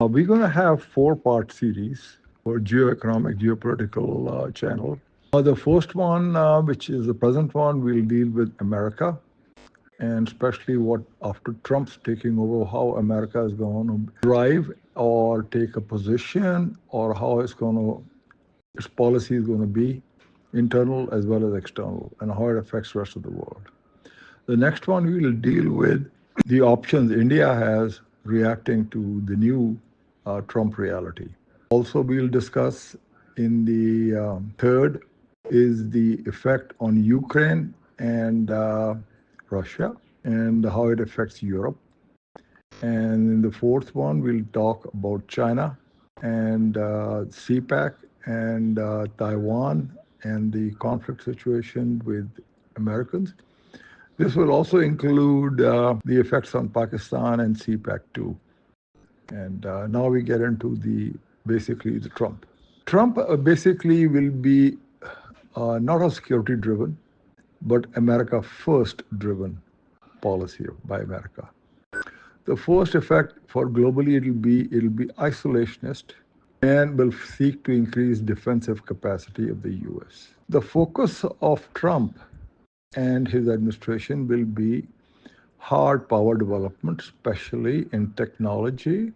We're going to have four-part series for geoeconomic, geopolitical channel. The first one, which is the present one, will deal with America, and especially what after Trump's taking over, how America is going to drive or take a position, or how its policy is going to be, internal as well as external, and how it affects the rest of the world. The next one we will deal with the options India has reacting to the new Trump reality. Also, we'll discuss in the third is the effect on Ukraine and Russia and how it affects Europe. And in the fourth one, we'll talk about China and CPAC and Taiwan and the conflict situation with Americans. This will also include the effects on Pakistan and CPAC too. And now we get into basically the Trump. Trump basically will be not a security driven, but America first driven policy by America. The first effect for globally it'll be isolationist and will seek to increase defensive capacity of the US. The focus of Trump and his administration will be hard power development, especially in technology,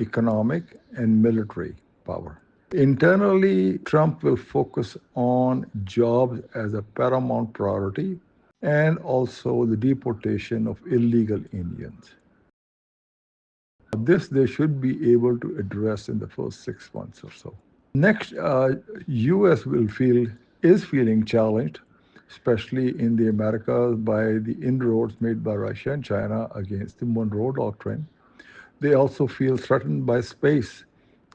economic, and military power. Internally, Trump will focus on jobs as a paramount priority and also the deportation of illegal Indians. This they should be able to address in the first 6 months or so. Next, US is feeling challenged, especially in the Americas, by the inroads made by Russia and China against the Monroe Doctrine. They also feel threatened by space,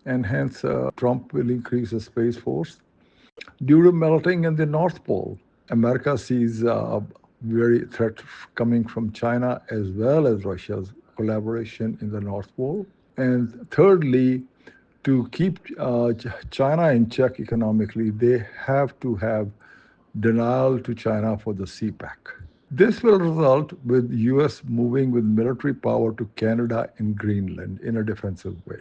and hence Trump will increase the Space Force. Due to melting in the North Pole, America sees very threat coming from China as well as Russia's collaboration in the North Pole. And thirdly, to keep China in check economically, they have to have denial to China for the CPAC. This will result with US moving with military power to Canada and Greenland in a defensive way.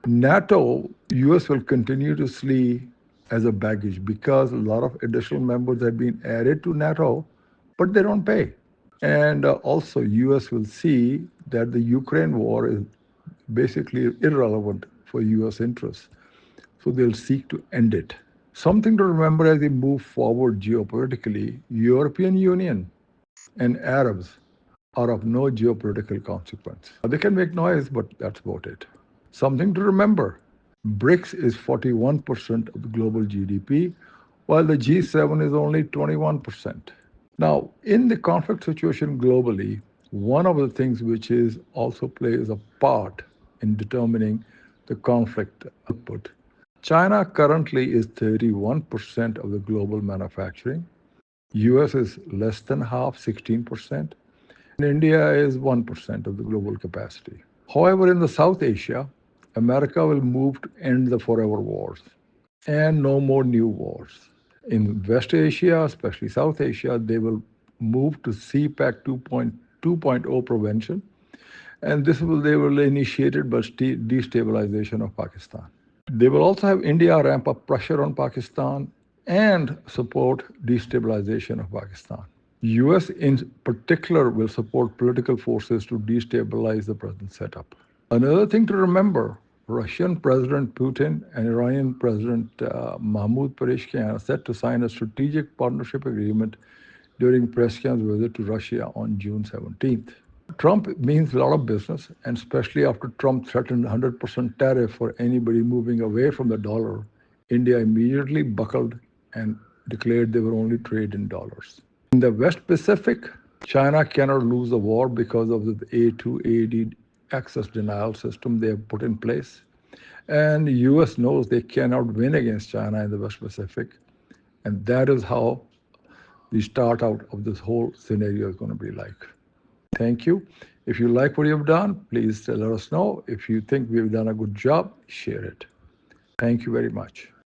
NATO, US will continue to see as a baggage because a lot of additional members have been added to NATO, but they don't pay. And also US will see that the Ukraine war is basically irrelevant for US interests. So they'll seek to end it. Something to remember as we move forward geopolitically, European Union and Arabs are of no geopolitical consequence. They can make noise, but that's about it. Something to remember, BRICS is 41% of the global GDP, while the G7 is only 21%. Now, in the conflict situation globally, one of the things which is also plays a part in determining the conflict output, China currently is 31% of the global manufacturing. US is less than half, 16%. And India is 1% of the global capacity. However, in the South Asia, America will move to end the forever wars and no more new wars. In West Asia, especially South Asia, they will move to CPAC 2.0 prevention. And they will initiate it by destabilization of Pakistan. They will also have India ramp up pressure on Pakistan and support destabilization of Pakistan. US in particular will support political forces to destabilize the present setup. Another thing to remember, Russian President Putin and Iranian President Mahmoud Pezeshkian are set to sign a strategic partnership agreement during Pezeshkian's visit to Russia on June 17th. Trump means a lot of business, and especially after Trump threatened 100% tariff for anybody moving away from the dollar, India immediately buckled and declared they will only trade in dollars. In the West Pacific, China cannot lose the war because of the A2AD access denial system they have put in place. And the US knows they cannot win against China in the West Pacific. And that is how the start out of this whole scenario is going to be like. Thank you. If you like what you've done, please let us know. If you think we've done a good job, share it. Thank you very much.